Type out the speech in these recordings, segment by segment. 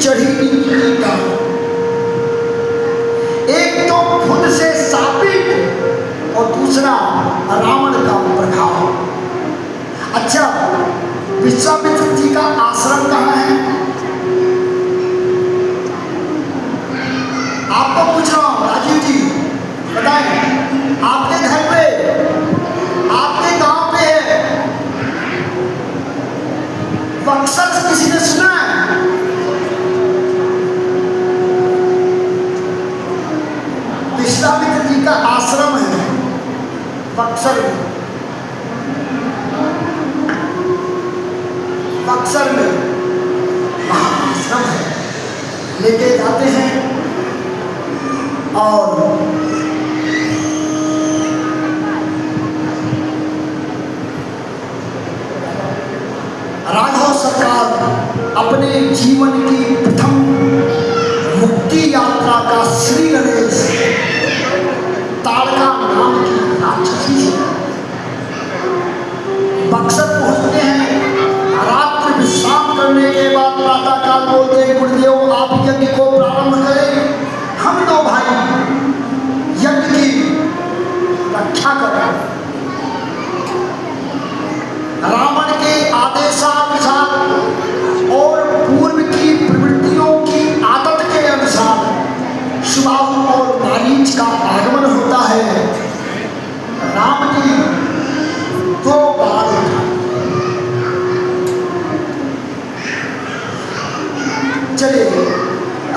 चढ़ी निकली डाल। एक तो खुद से साबित और दूसरा रावण का प्रभाव। अच्छा, विश्वामित्र जी का आश्रम कहाँ है? आपको पूछ रहा हूं राजीव जी, बताएं, आपके घर पे, आपके गांव पे है? बक्सर से किसी ने सुना है? विश्वामित्र जी का आश्रम है बक्सर में। बक्सर में वहां आश्रम है, लेके जाते हैं और राघव सरकार अपने जीवन की प्रथम मुक्ति यात्रा का श्री गणेश ताड़का नाम की राक्षसी है। बक्सर पहुंचते हैं, रात्रि विश्राम करने के बाद प्रातः काल बोलते हैं, गुरुदेव आप यज्ञ को प्रारंभ करें, हम दो भाई यज्ञ की रक्षा करें। रावण के आदेशानुसार और पूर्व की प्रवृत्तियों की आदत के अनुसार सुबाहु और मारीच का आगमन होता है। राम जी दो बार चले।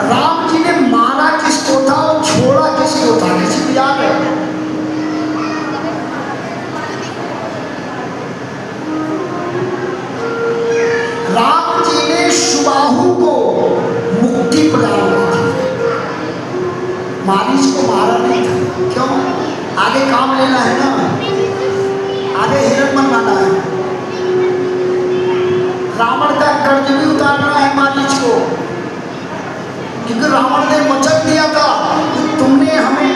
राम जी ने मारा किसको था और छोड़ा किसको था? किसी को याद है? राम जी ने सुबाहु को मुक्ति प्रदान की थी, मारीच को मारा नहीं था। क्यों? आगे काम लेना है ना, आगे हिरण बनवाना है, रावण का कर्ज भी उतारना है मारीच को। क्योंकि रावण ने वचन दिया था कि तुमने हमें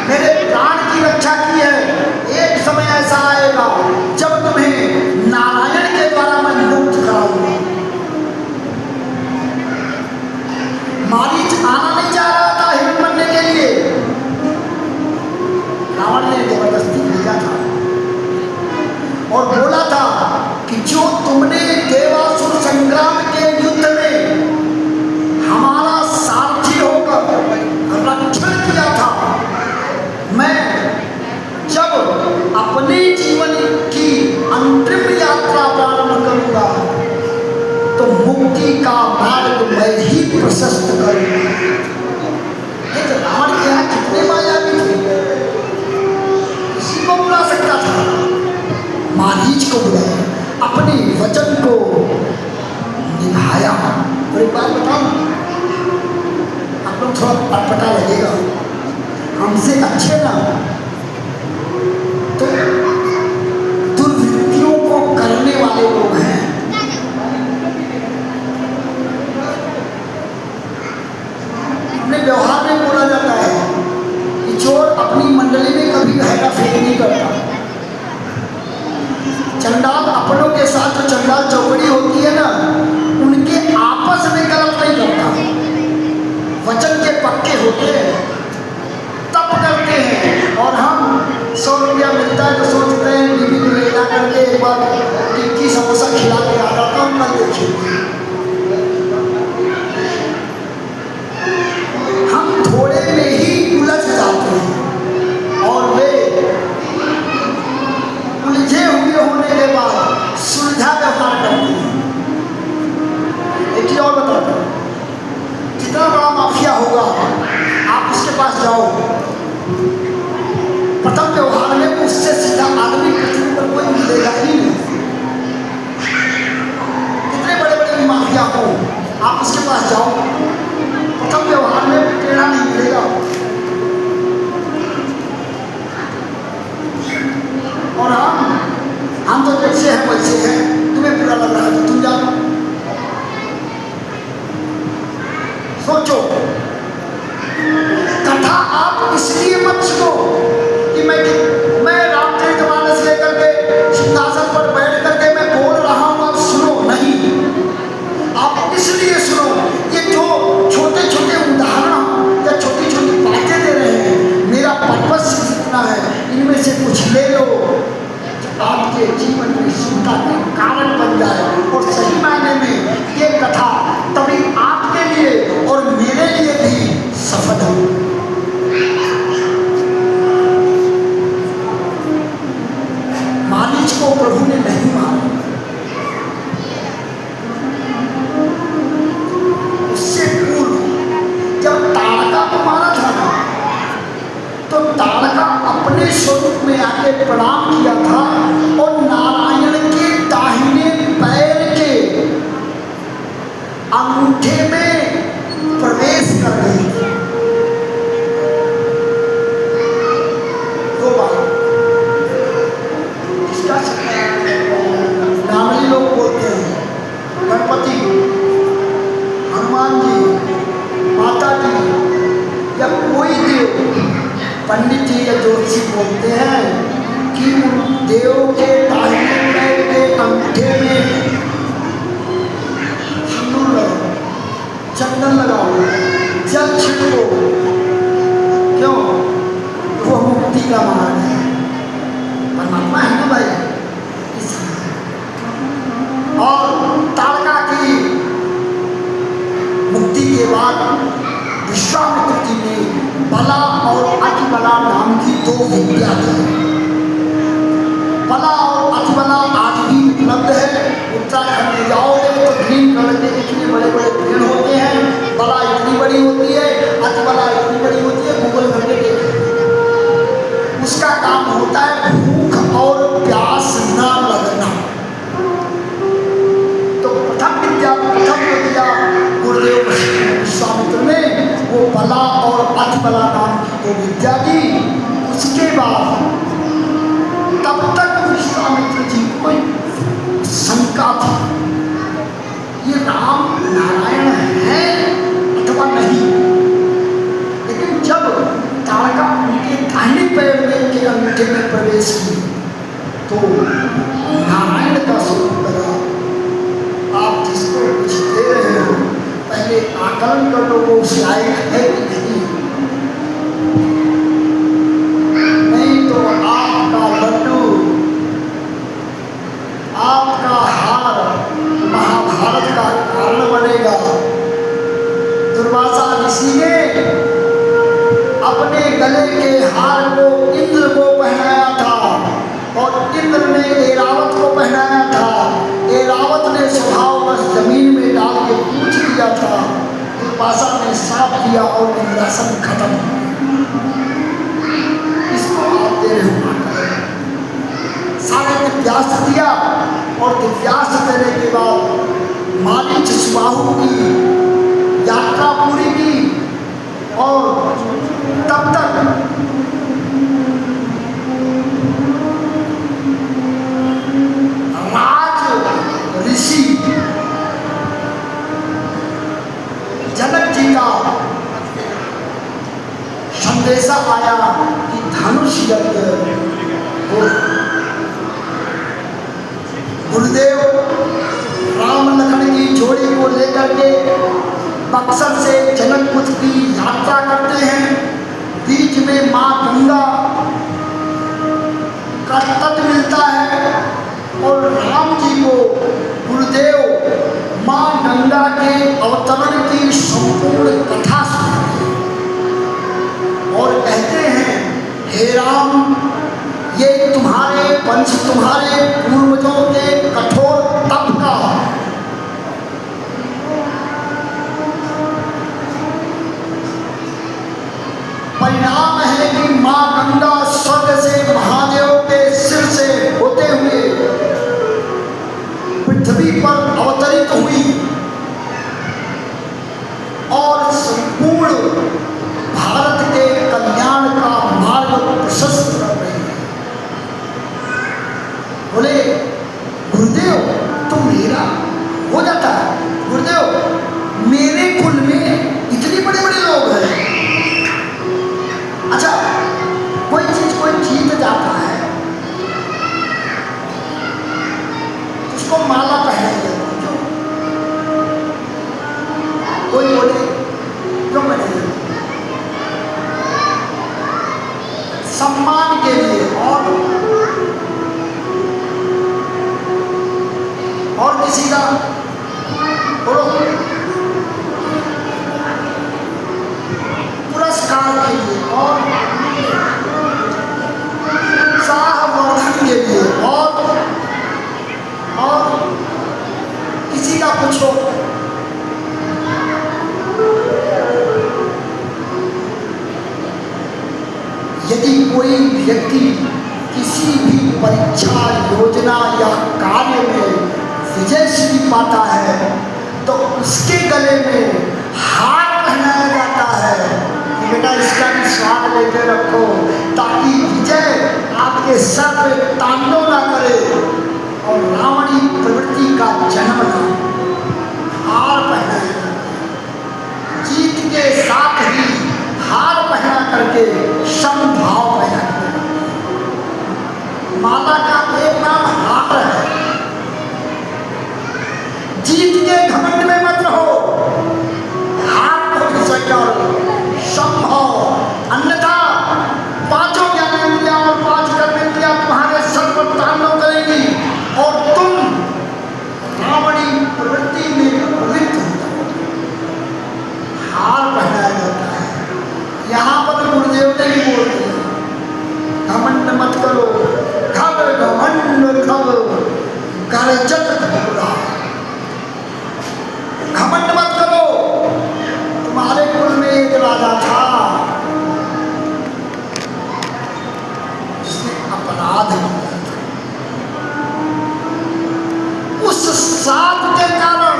मेरे प्राण की रक्षा की है, एक समय ऐसा आएगा जब तुम्हें नारायण के द्वारा मैं मुक्त कराऊंगा। मारीच आना नहीं चाह रहा था हिरण बनने के लिए, रावण ने जबरदस्ती भेजा था और बोला था कि जो तुमने देवासुर संग्राम के युद्ध में हमारा सारथी होकर रक्षण किया था, मैं जब अपने जीवन की अंतिम यात्रा प्रारंभ करूंगा तो मुक्ति का मार्ग मैं ही प्रशस्त करूंगा। रावण के यहाँ कितने मायावी थे, किसी को बुला सकता था, मारीच को बुलाया, अपने वचन को निभाया। और एक बात बताऊं, आप लोग थोड़ा अटपटा लगेगा, हमसे अच्छे ना तो दुर्वृत्तियों को करने वाले लोग हैं। अपने व्यवहार में बोला जाता है कि चोर अपनी मंडली में कभी हेरा फेरी नहीं करता। चंडाल अपनों के साथ जो चंडाल चौकड़ी होती है ना, उनके आपस में गलत नहीं करता, वचन के पक्के होते हैं तब करते हैं। और हम 100 रुपया मिलता है तो सोचते हैं बीबी को ले जा करके एक बार टिक्की समोसा खिला के आ जाता हूँ, कल देखिए। हम थोड़े में ही उलझ जाते हैं और वे उलझे हुए होने के बाद सुलझा व्यवहार करते हैं। एक चीज और बताता हूँ, जितना बड़ा माफिया होगा आप उसके पास जाओ, प्रथम व्यवहार में उससे सीधा आदमी पृथ्वी पर कोई मिलेगा ही नहीं। कितने बड़े बड़े माफिया हो, आप उसके पास जाओ, प्रथम व्यवहार में प्रेरणा नहीं मिलेगा। और हम तो जैसे हैं वैसे हैं, तुम्हें बुरा लग रहा है तो तुम जाओ। सोचो, कथा आप इसलिए मत सुनो कि मैं रामचरितमानस लेकर के सिंहासन पर बैठ करके मैं बोल रहा हूं, आप सुनो नहीं। आप इसलिए ज्योतिषी बोलते हैं कि देव के दाहिने पैर के अंगूठे में सिंदूर लगाओ, चंदन लगाओ, जल छिड़को। क्यों? वो मुक्ति का मार्ग है, परमात्मा है ना भाई। और ताड़का की मुक्ति के बाद विश्वामित्र जी ने बला और अतिबला नाम की दो विद्या दी। बला और अतिबला आज भी उपलब्ध है। उत्तराखंड में जाओगे तो ग्रीन कलर के इतने बड़े बड़े पेड़ होते हैं। बला इतनी बड़ी होती है, अतिबला इतनी बड़ी होती है, गूगल करके देखें। उसका काम होता है भूख और प्यास ना लगना। तो प्रथम विद्या गुरुदेव विश्वामित्र ने वो बला और अतिबला नाम की दो विद्या दी। उसके बाद तब तक विश्वामित्र जी को शंका थी, ये राम नारायण है अथवा नहीं। लेकिन जब ताड़का उनके दाहिने पैर में के अंगूठे में प्रवेश की तो नारायण का स्वरूप लगा। आप जिसको कुछ दे रहे हो पहले आकलन कर लो, वो उस लायक है कि नहीं तो आपका लड्डू, आपका हार महाभारत का कारण बनेगा। दुर्वासा ऋषि ने अपने गले के हार को इंद्र को पहनाया था और इंद्र ने ऐरावत को पहनाया था। ऐरावत ने स्वभाववश जमीन में डाल के पूछ लिया था। दुर्वासा ने साफ किया और इंद्रासन खत्म। इसको आप दे रहे हो, सारे दिव्यास्त्र दिया और दिव्यास्त्र देने के बाद मारीच सुबाहु की यात्रा पूरी की। और तब तक राज ऋषि जनक जी का संदेशा आया कि धनुष यज्ञ हो। गुरुदेव राम लखन की जोड़ी को लेकर के बक्सर से जनकपुर की यात्रा करते हैं। बीच में माँ गंगा का तट मिलता है और राम जी को गुरुदेव माँ गंगा के अवतरण की संपूर्ण कथा सुनाते हैं और कहते हैं, हे राम, ये तुम्हारे वंश, तुम्हारे पूर्वजों के कठोर तप का परिणाम है कि माँ गंगा स्वर्ग से महादेव के सिर से होते हुए पृथ्वी पर अवतरित हुई और संपूर्ण भारत के कल्याण का मार्ग प्रशस्त कर रही है। बोले गुरुदेव तो मेरा हो जाता है। गुरुदेव मेरे कुल में इतने बड़े बड़े लोग हैं। अच्छा, कोई चीज कोई जीत जाता है उसको माला पहनाई जाती है। क्यों? कोई बोले क्यों पहनाई जाती? सम्मान के लिए और किसी का बोलो पुरस्कार के लिए और साहवर्धन के लिए और किसी का कुछ हो। यदि कोई व्यक्ति किसी भी परीक्षा योजना या कार्य में विजय श्री पाता है तो उसके गले में हार पहनाया जाता है। बेटा इसका भी स्वाद लेके रखो ताकि विजय आपके सर पे तांडव ना करे और रावणी प्रवृत्ति का जन्म ना। हार पहनाया जाता है, जीत के साथ ही हार पहना करके समभाव पैदा जीत के घमंड में मत रहो, हार को भी स्वीकार संभव, अन्यथा पांचों ज्ञानेंद्रियां और पांच कर्मेंद्रियां तुम्हारे सर पर तांडव करेंगी और तुम रावणी प्रवृत्ति में प्रवृत्त हो जाओ। हार पहनाया जाता है। यहाँ पर गुरुदेव ने भी बोल दिया, घमंड मत करो, घब घमंड घब गरजत घोड़ा। घमंड मत करो। तुम्हारे कुल में एक राजा था जिसने अपराध किया था। उस साप के कारण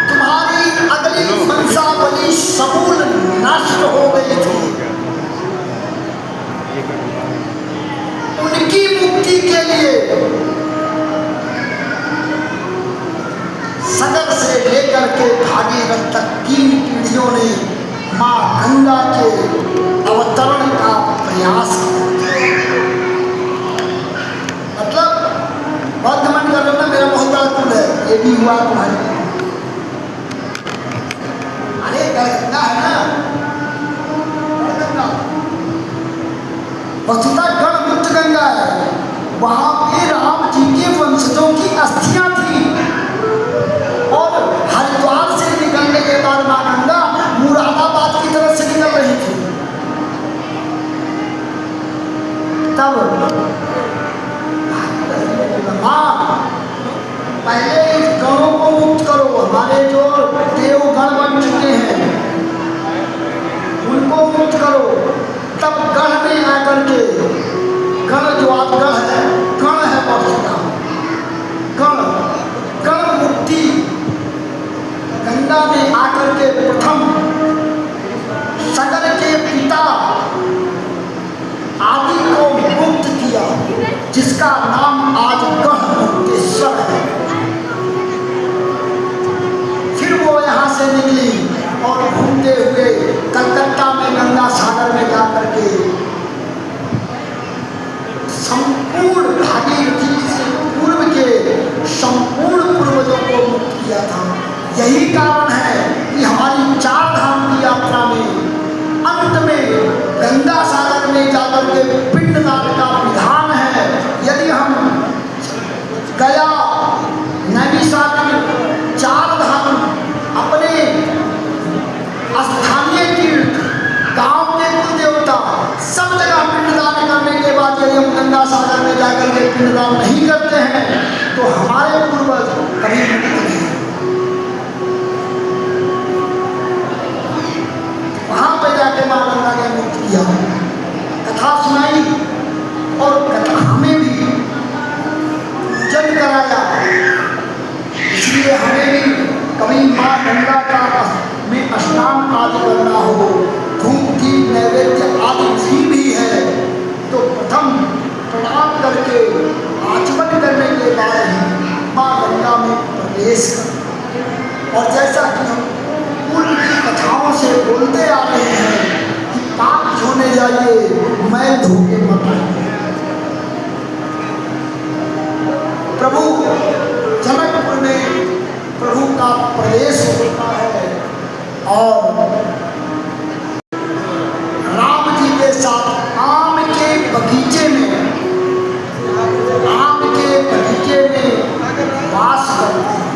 तुम्हारी अगली वंशावली समूल नष्ट हो गई थी। उनकी मुक्ति के लिए सगर से लेकर के भागीरथ तक 3 पीढ़ियों ने मां गंगा के अवतरण का प्रयास किया। मतलब बहुत घमंड कर लो ना, मेरा बहुत बड़ा कुल है, ये भी हुआ तुम्हारे। अरे गंगा है ना, गंगा वस्तुतः गणमुक्त गंगा है। वहां पे राम जी के वंशजों की अस्थियां थी और हरिद्वार से निकलने के बाद मां गंगा मुरादाबाद की तरफ से निकल रही थी। तब पहले इस गणों को मुक्त करो, हमारे जो देवगण बन चुके हैं उनको मुक्त करो। तब गण में आकर के, गण जो आप गण है, गण है वस्तुता, गण गण मुक्ति गंगा में आकर के प्रथम सगर के पिता आदि को मुक्त किया, जिसका नाम आज गण मुक्तेश्वर है। फिर वो यहाँ से निकली और घूमते हुए कलकत्ता में गंगा सागर में जाकर के संपूर्ण भागीरथी से पूर्व के संपूर्ण पूर्वजों को मुक्त किया था। यही कारण है कि हमारी 4 धाम की यात्रा में अंत में गंगा सागर में जाकर के पिंडदान का विधान है। यदि हम गया, नैमिषारण्य, 4 धाम अपने स्थानीय तीर्थ, गांव के कुल देवता सब जगह पिंडदान करने के बाद यदि हम गंगा सागर में जाकर के पिंडदान नहीं करते हैं तो हमारे पूर्वज कभी मुक्त नहीं। वहां पे जाके मां गंगा ने मुक्त किया, कथा सुनाई और कथा हमें भी पूजन कराया। इसलिए हमें भी कभी मां गंगा का में स्नान आदि करना हो, धूप दीप नैवेद्य आदि भी है तो प्रथम प्रणाम करके आचमन करने के बाद ही मां गंगा में प्रवेश कर। और जैसा कि हम पूर्व की कथाओं से बोलते आ रहे हैं कि पाप धोने जाइए, मैं धोके मत आइए। प्रभु जनकपुर में प्रभु का प्रवेश होता है और राम जी के साथ आम के बगीचे में वास करते हैं।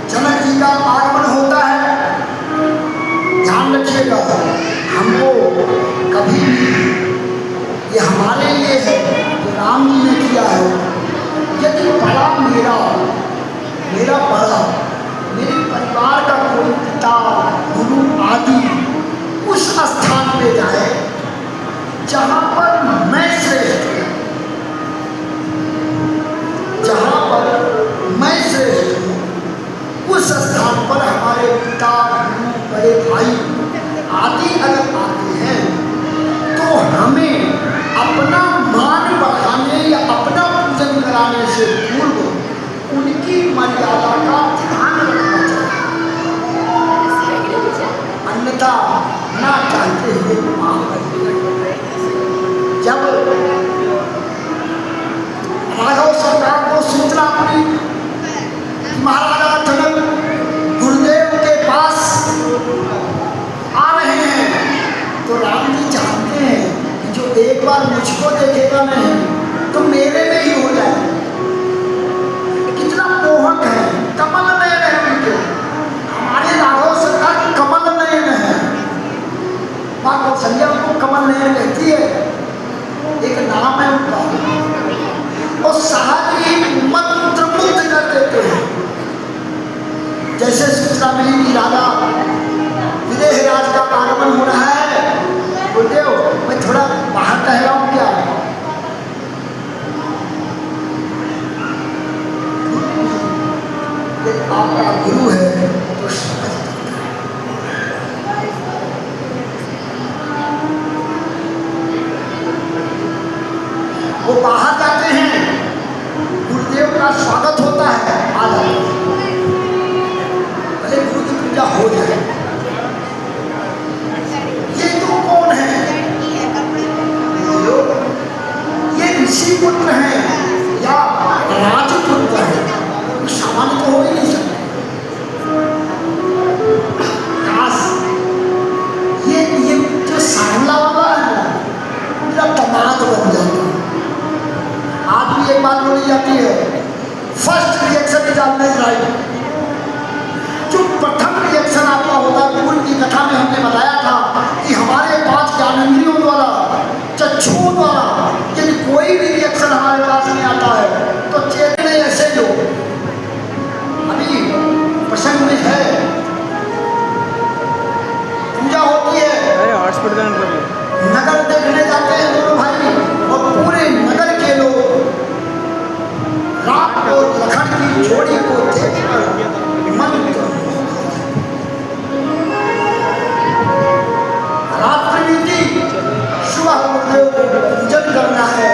जनक जी का आगमन होता है। ध्यान रखिएगा, हमको कभी भी ये हमारे लिए है जो राम जी ने किया है। यदि बड़ा मेरा बड़ा मेरे परिवार का कोई पिता गुरु आदि उस स्थान पे जाए जहाँ पर मैं श्रेष्ठ हूँ, जहाँ पर मैं श्रेष्ठ हूँ, उस स्थान पर हमारे पिता गुरु बड़े भाई आदि अगर आते हैं तो हमें अपना मान बढ़ाने या अपना पूजन कराने से पूर्व उनकी मर्यादा का ध्यान रखना चाहिए। सीता ना चाहते हुए पाप कर। जब राघव सरकार को सूचना मिली महाराजा जनक गुरुदेव के पास आ रहे हैं, तो राम जी चाहते हैं कि जो एक बार मुझको देखेगा नहीं तो मेरे में ही हो जाए। कितना मोहक है, कमल नयन है उनके, हमारे राघव सरकार कमल नयन है। माँ कौशल्या को कमल नयन कहती है, एक नाम है उनका, और सहज ही मंत्र मुग्ध कर देते हैं। जैसे सूचना मिली कि राजा विदेह राज का आगमन हो रहा है, बोलते हो मैं थोड़ा बाहर टहलाऊं क्या? आपका गुरु है तो समझ सकता है। वो बाहर जाते हैं, गुरुदेव का स्वागत होता है, आ जाते हैं, भले गुरु की पूजा हो जाए। ये तो कौन है? ये ऋषि पुत्र हैं या राजपुत्र हैं, सामान्य तो हो ही नहीं सकते। ये जो सामला वाला है ना, मेरा दामाद बन जाता है। आज भी एक बात बोली जाती है, first reaction is always right. जो प्रथम रिएक्शन आपका होता है, पूर्व की कथा में हमने बताया था कि हमारे 5 ज्ञानेंद्रियों द्वारा, चक्षुओं द्वारा यदि कोई भी रिएक्शन हमारे पास में आता है तो चेहरे में ऐसे जो अभी प्रसंग में है, पूजा होती है, नगर देखने जाते हैं दोनों भाई, और पूरे नगर के लोग राम और लखन की जोड़ी को देखकर मन रात्रि बीती, सुबह गुरुदेव को पूजन करना है।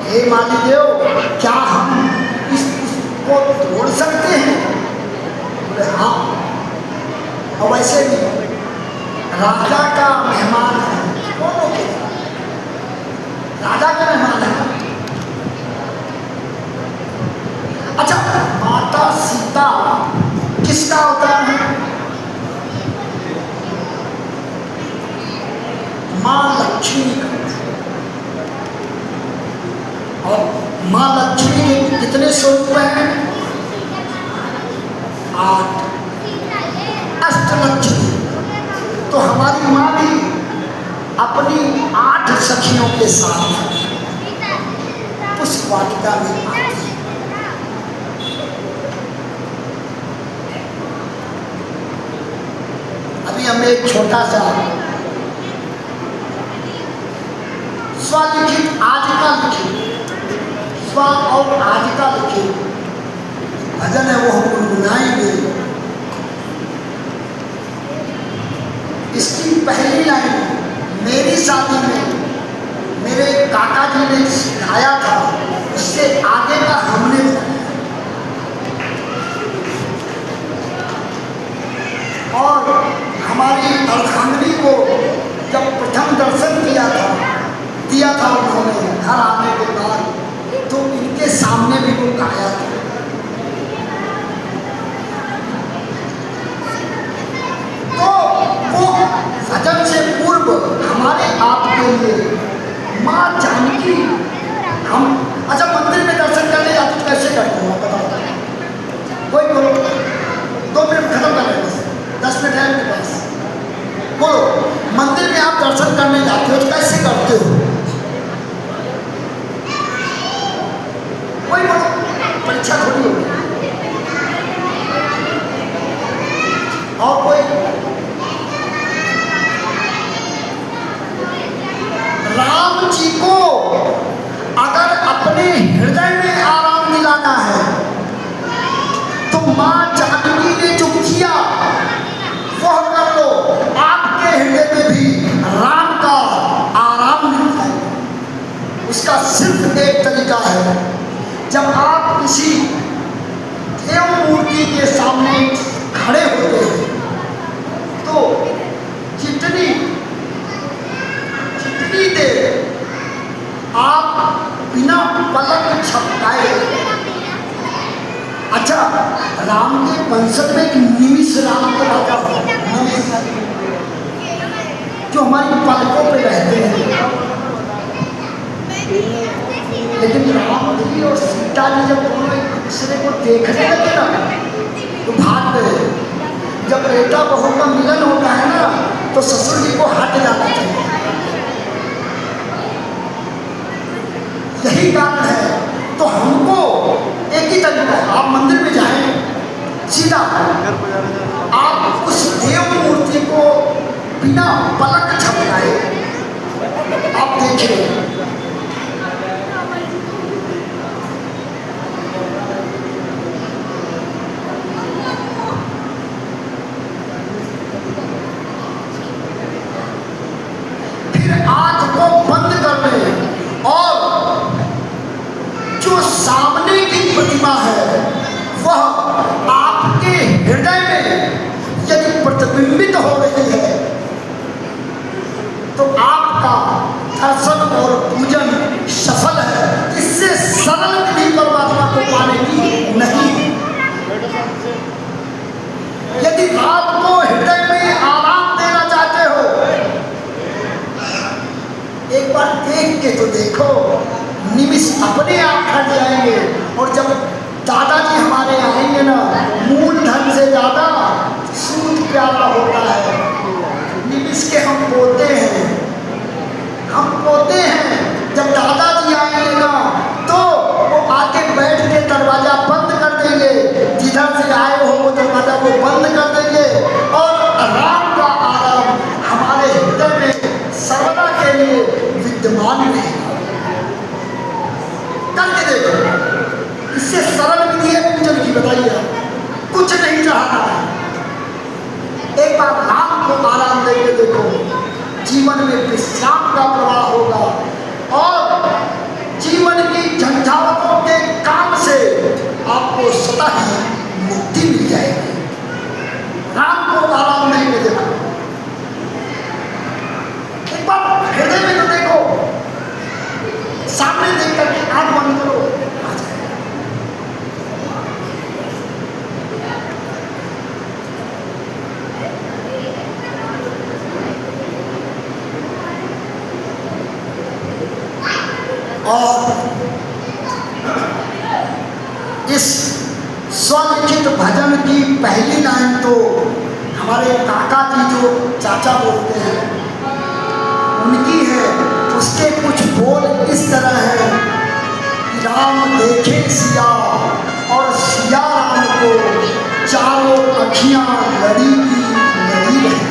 हे मालिदेव, क्या हम इसको तोड़ सकते हैं? बोले हाँ। और वैसे भी राजा का मेहमान है, दोनों के राजा का मेहमान है। अच्छा, माता सीता किसका अवतार है? माँ लक्ष्मी का। और माँ लक्ष्मी के कितने स्वरूप हैं? 8 अष्टलक्ष्मी। तो हमारी माँ भी अपनी 8 सखियों के साथ पुष्प वाटिका में आती है। हम एक छोटा सा स्वलिखित आज का लिखित स्व और आज का लिखित भजन है, वो हम गुनगुनाएंगे। इसकी पहली लाइन मेरी शादी में मेरे काका जी ने सिखाया था, उससे आगे का हमने और हमारी अर्धांगिनी को जब प्रथम दर्शन दिया था उन्होंने घर आने के बाद, तो इनके सामने भी वो गाया था। तो वो भजन से पूर्व हमारे आपके लिए माँ जानकी, हम अच्छा मंदिर में दर्शन करने जाते तो कैसे करते हो बताओ? कोई बोलो, 2 मिनट खत्म कर रहे हैं, 10 मिनट है मेरे पास। बोलो, मंदिर में आप दर्शन करने जाते हो तो कैसे करते हो? कोई बोलो, परीक्षा थोड़ी होगी। और कोई राम जी को अगर अपने हृदय में आराम दिलाना है तो मां जानकी ने जो किया वह कर लो, आपके हृदय में भी राम का आराम मिलता है। उसका सिर्फ एक तरीका है, जब आप किसी देव मूर्ति के सामने खड़े होते हैं तो जितनी देर आप बिना पलक झपकाए, अच्छा राम के पंसद में एक निमिष राम को राजा जो हमारी पलकों पे रहते हैं, लेकिन राम जी और सीता जी जब दोनों एक दूसरे को देखने लगे ना तो भाग गए। जब बेटा बहू का मिलन होता है ना तो ससुर जी को हट जाना चाहिए। यही कारण है। तो हमको एक ही तरीका है, आप मंदिर में जाएं सीधा, आप उस देव मूर्ति को बिना पलक झपकाए आप देखें, फिर आंख को बंद कर लें और जो सामने की प्रतिमा है वह आपके हृदय में यदि प्रतिबिंबित हो रही है तो आपका दर्शन और पूजन सफल है। इससे सरल विधि परमात्मा को पाने की नहीं। यदि रात को हृदय में आराम देना चाहते हो, एक बार देख के तो देखो, निमिष अपने आप हट जाएंगे। और जब दादाजी हमारे आएंगे ना, मूल धन से ज्यादा सूद प्यारा होता है। निमिष के हम पोते हैं, जब दादाजी आएंगे ना तो वो आके बैठ के दरवाजा बंद कर देंगे, जिधर से आए हो वो दरवाजा को बंद कर देंगे और राम का आराम हमारे हृदय में सर्वदा के लिए विद्यमान रहेगा। करके देखो, इससे सरल विधि है पूजन की, बताइए कुछ नहीं चाहता है। एक बार राम को आराम देके देखो, जीवन में विश्राम का प्रवाह होगा और जीवन की झंझावतों के काम से आपको स्वतः ही मुक्ति मिल जाएगी। राम को आराम नहीं में देखो, एक बार हृदय में तो देखो, सामने देख करके आंख बंद करो, आ जाएगा। और इस स्वलिखित भजन की पहली लाइन तो हमारे काका जी जो चाचा बोलते हैं उनकी है। उसके कुछ बोल इस तरह है कि राम देखे सिया और सिया राम को, चारों अखियां लड़ी की लड़ी रहे।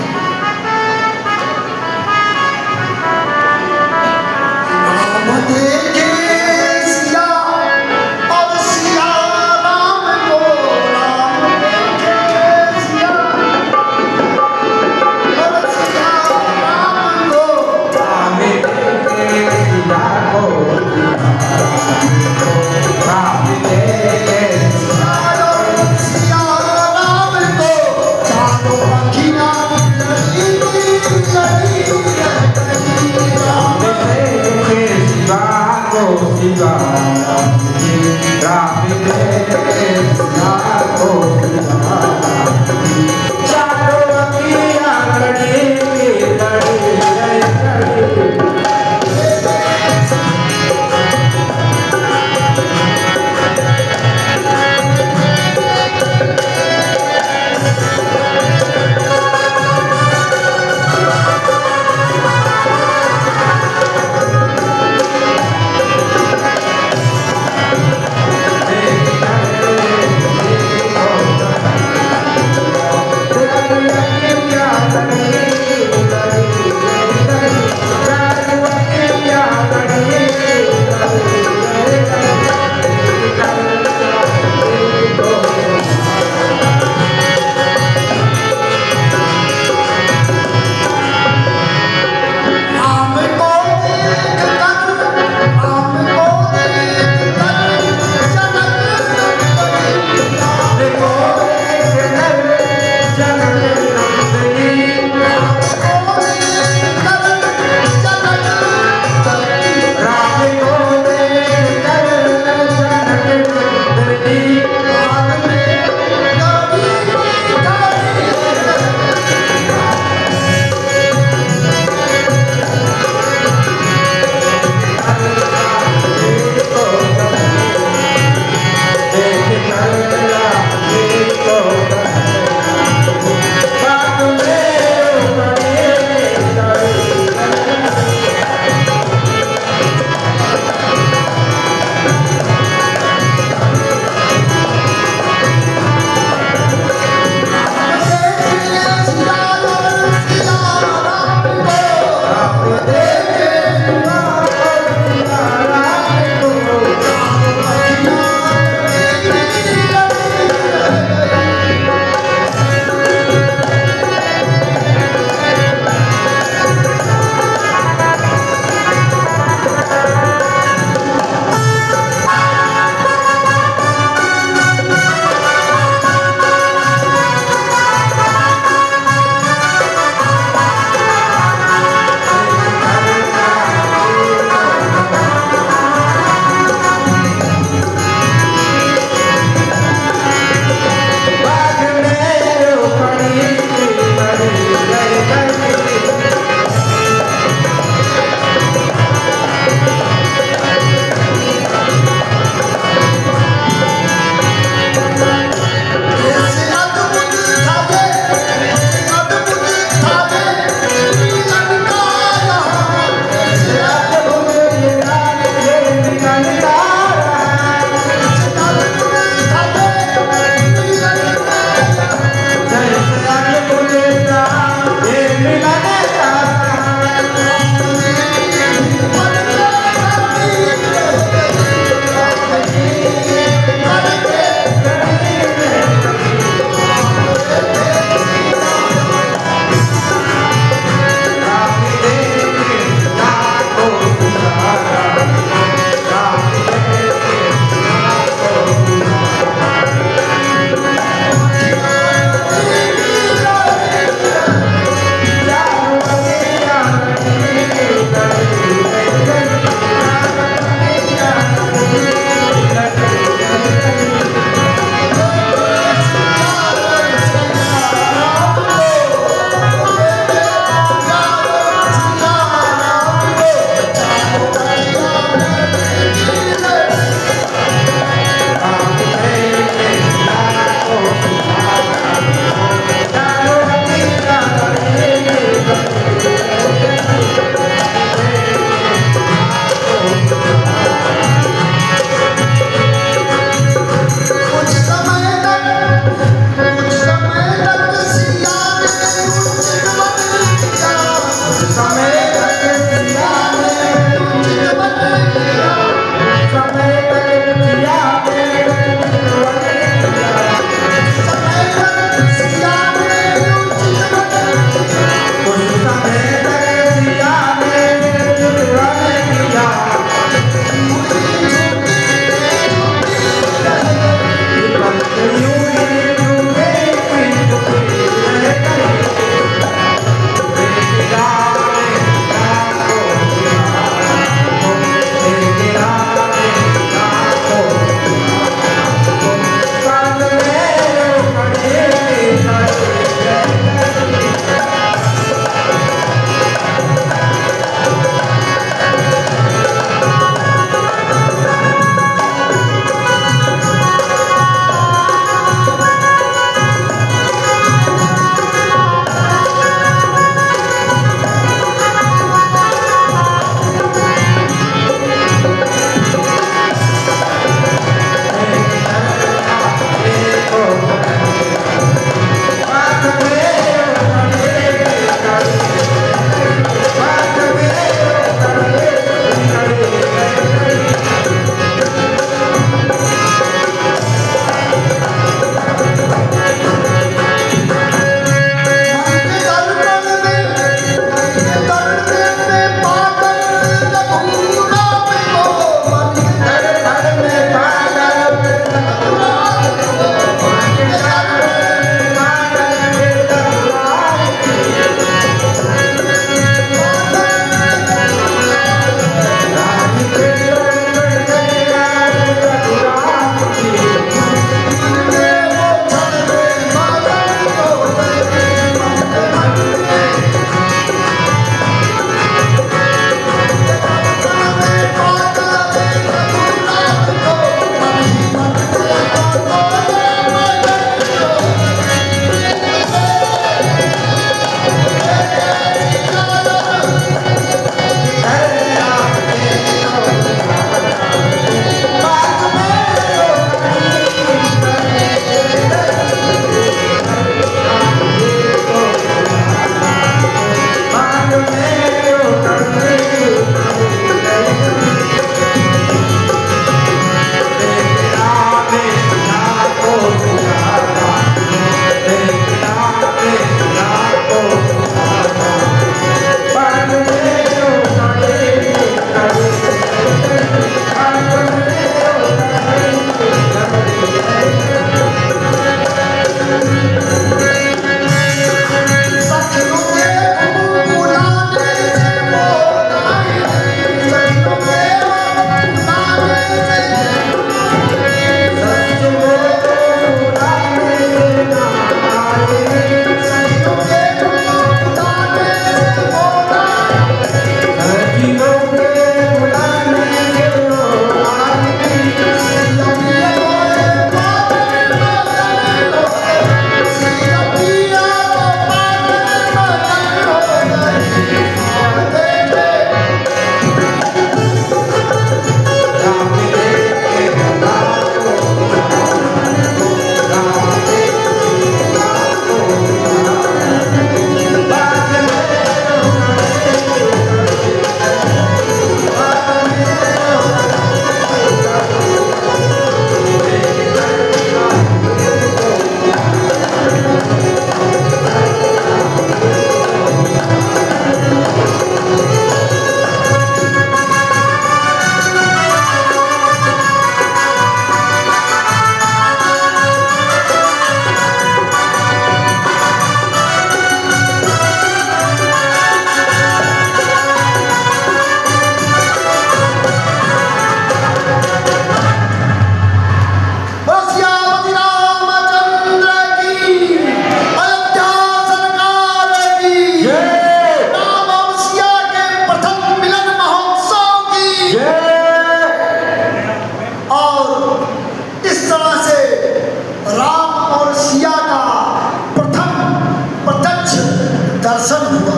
दर्शन हुआ।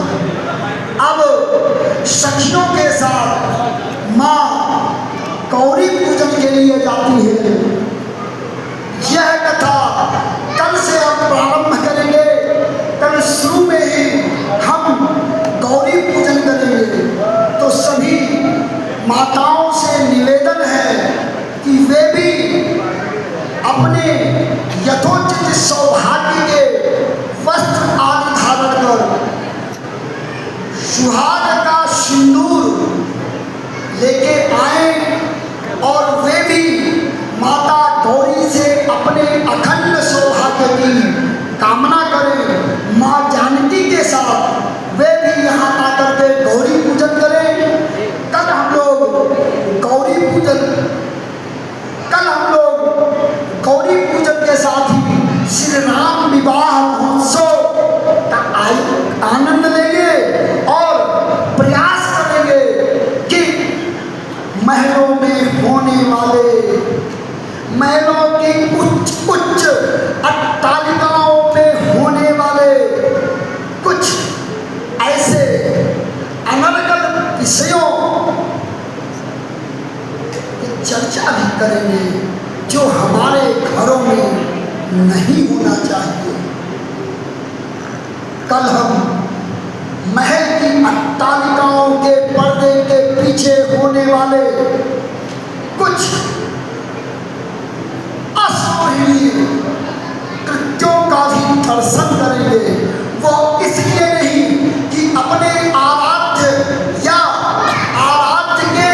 अब सखियों के साथ माँ गौरी पूजन के लिए जाती है। यह कथा कल से हम प्रारंभ करेंगे। कल शुरू में ही हम गौरी पूजन करेंगे। तो सभी माताओं से निवेदन है कि वे भी अपने यथोचित सौभाग्य के वस्त्र आदि धारण कर सुहाग का सिंदूर लेके आए और वे भी माता गौरी से अपने अखंड सौभाग्य की कामना करें। माँ जानकी के साथ वे भी यहाँ आकर के गौरी पूजन करें। कल हम लोग गौरी पूजन के साथ ही श्री राम विवाह महोत्सव का आनंद लेंगे और प्रयास करेंगे कि महलों में होने वाले, महलों की उच्च अट्टालिकाओं में होने वाले कुछ ऐसे अनर्गल विषयों की चर्चा भी करेंगे जो हमारे घरों में नहीं होना चाहिए। कल हम महल की अट्टालिकाओं के पर्दे के पीछे होने वाले कुछ अशोभनीय कृत्यों का भी दर्शन करेंगे। वो इसलिए नहीं कि अपने आराध्य या आराध्य के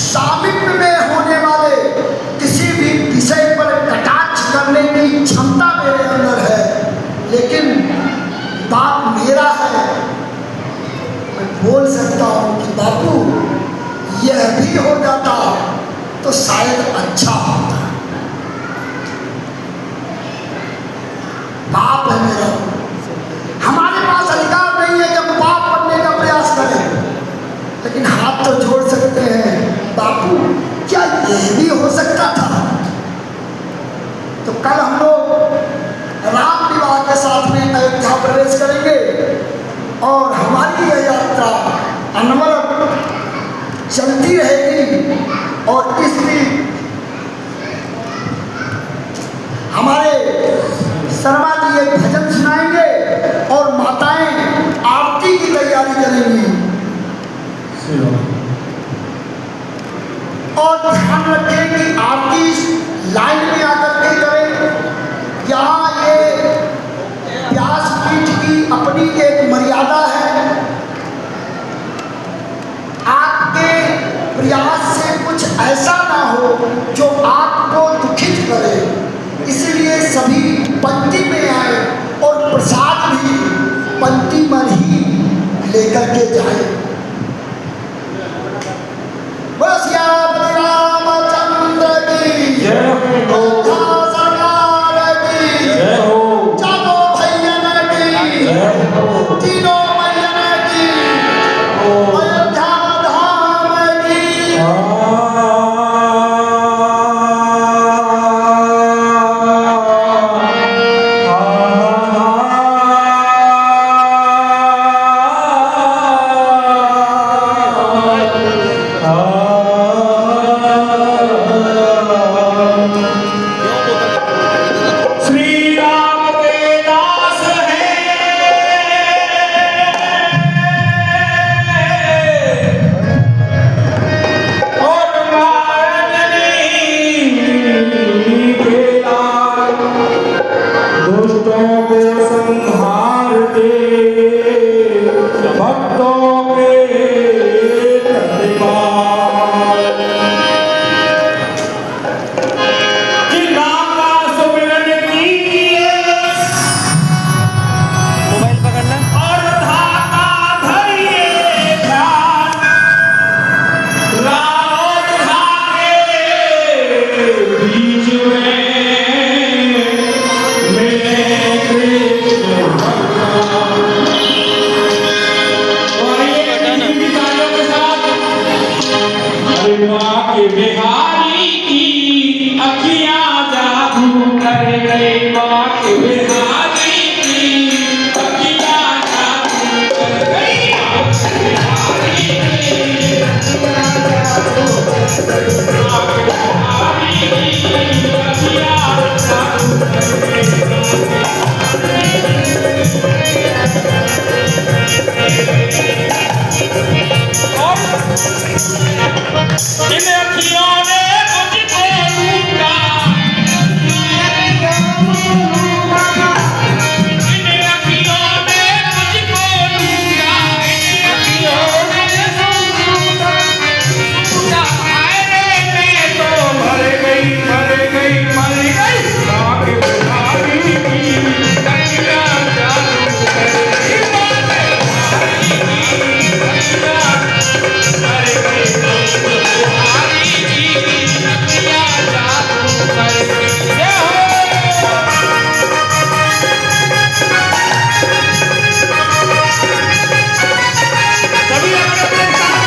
सामिप्य में होने वाले किसी भी विषय पर कटाक्ष करने की क्षमता मेरे अंदर है, लेकिन बात मेरा है। मैं बोल सकता हूँ कि बापू यह भी हो जाता तो शायद अच्छा होता। पाप है मेरा, हमारे पास अधिकार नहीं है कि हम पाप बनने का प्रयास करें, लेकिन हाथ तो जोड़ सकते हैं। बापू क्या यह भी हो सकता था? तो कल हम लोग राम विवाह के साथ में अयोध्या प्रवेश करेंगे और हमारी यह यात्रा अनवरत चलती रहेगी। और इसलिए हमारे शर्मा जी एक भजन सुनाएंगे और माताएं आरती की तैयारी करेंगी। और ध्यान रखें कि आरती लाइन में आकर के करें। यहाँ ये व्यासपीठ की अपनी एक मर्यादा है। आपके प्रयास से कुछ ऐसा ना हो जो आपको दुखित करे, इसलिए सभी पंक्ति में आए और प्रसाद भी पंक्ति पर ही लेकर के जाए। बस रामचंद्र की जय हो, सरकार की जय हो, चारों भैया की जय हो, तीनों मैया की अयोध्या धाम की। इन अखियों ने मुझको लूटा, इन अखियों ने मुझको लूटा, इन अखियों ने लूटा। हाय रे मैं तो मर गई, मर गई, मर गई। राख बिहारी की रखिया जादू करे, बिहारी की रखिया, मर गई बिहारी की रखिया जादू करे। जय हो। सभी अपने साथ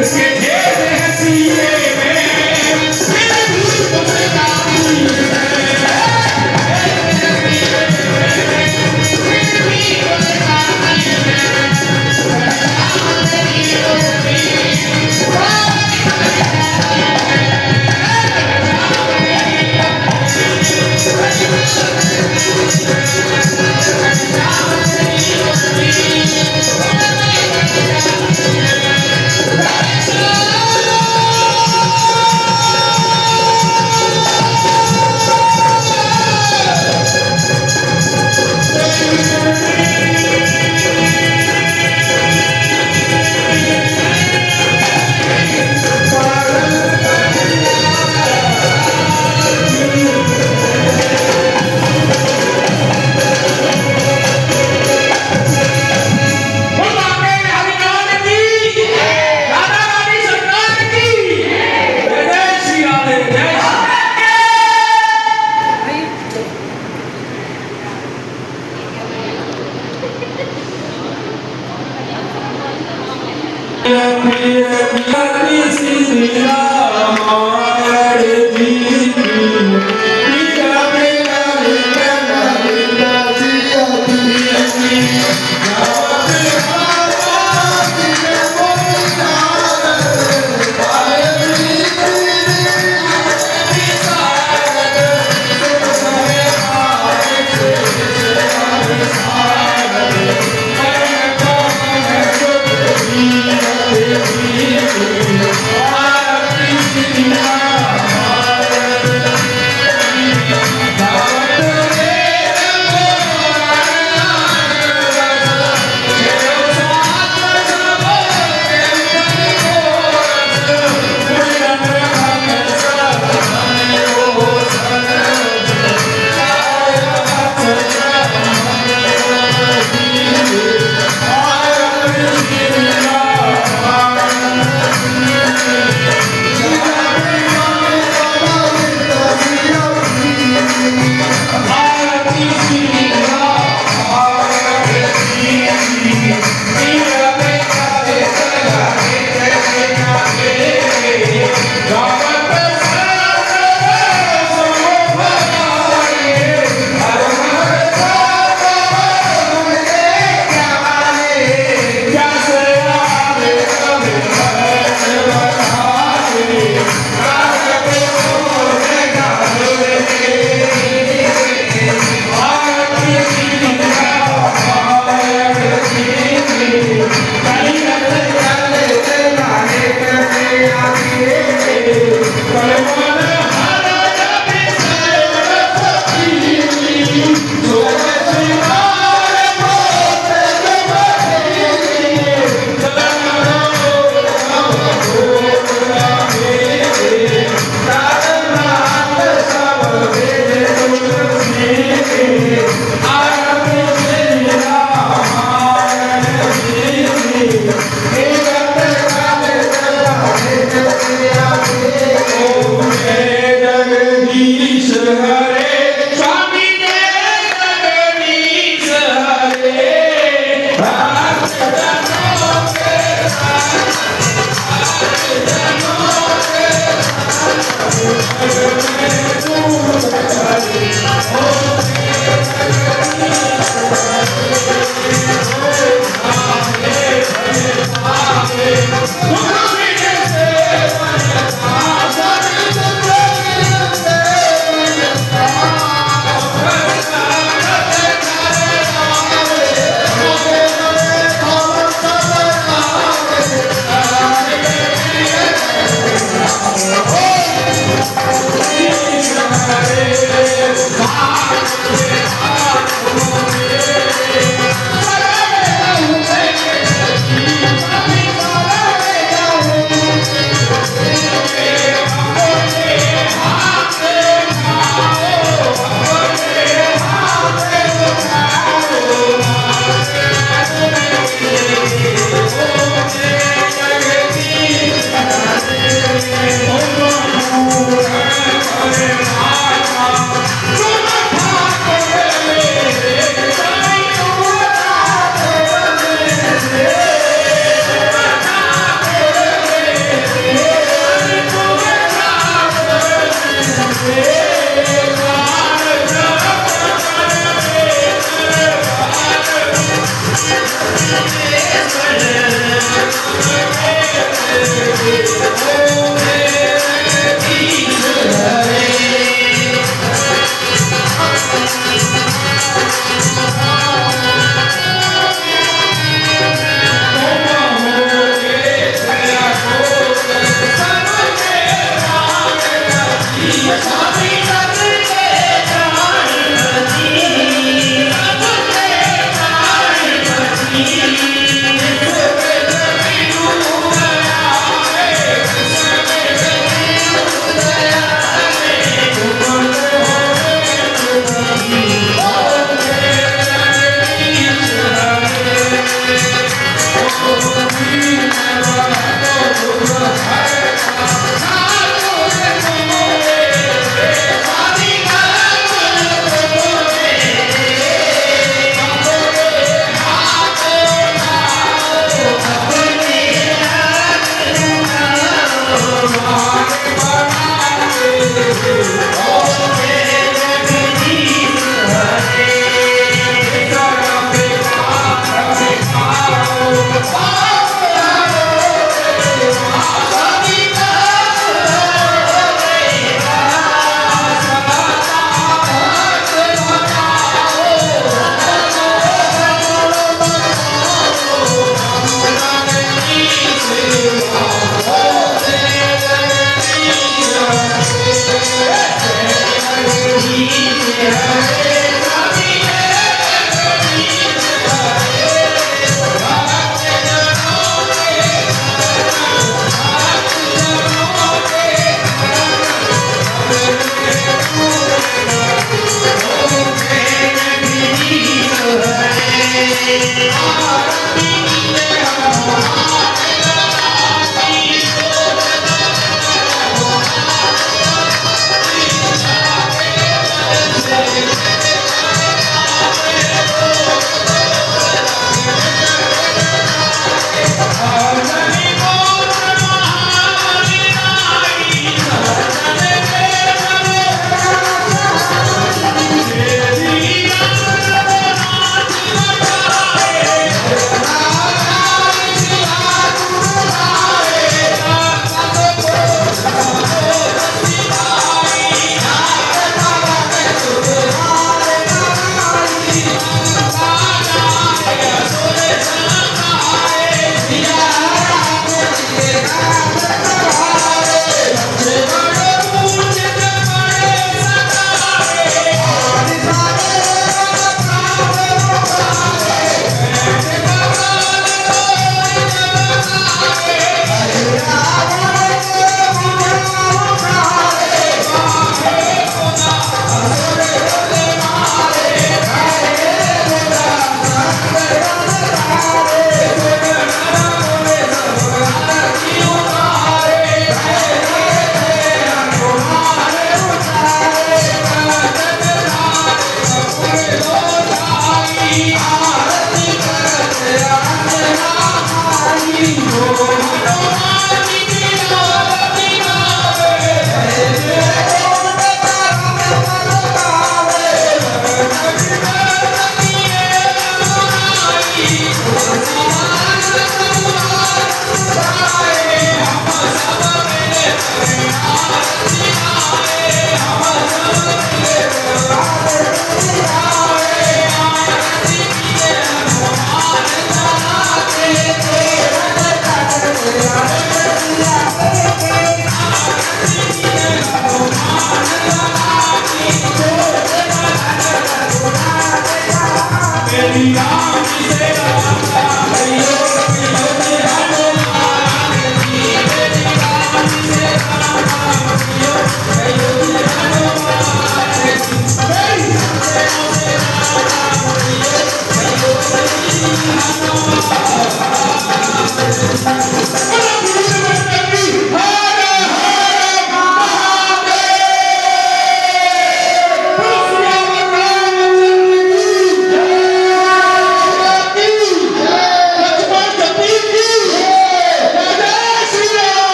उसके ढेर हैं सीने में, फिर भी उसका दिल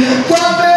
Namaste.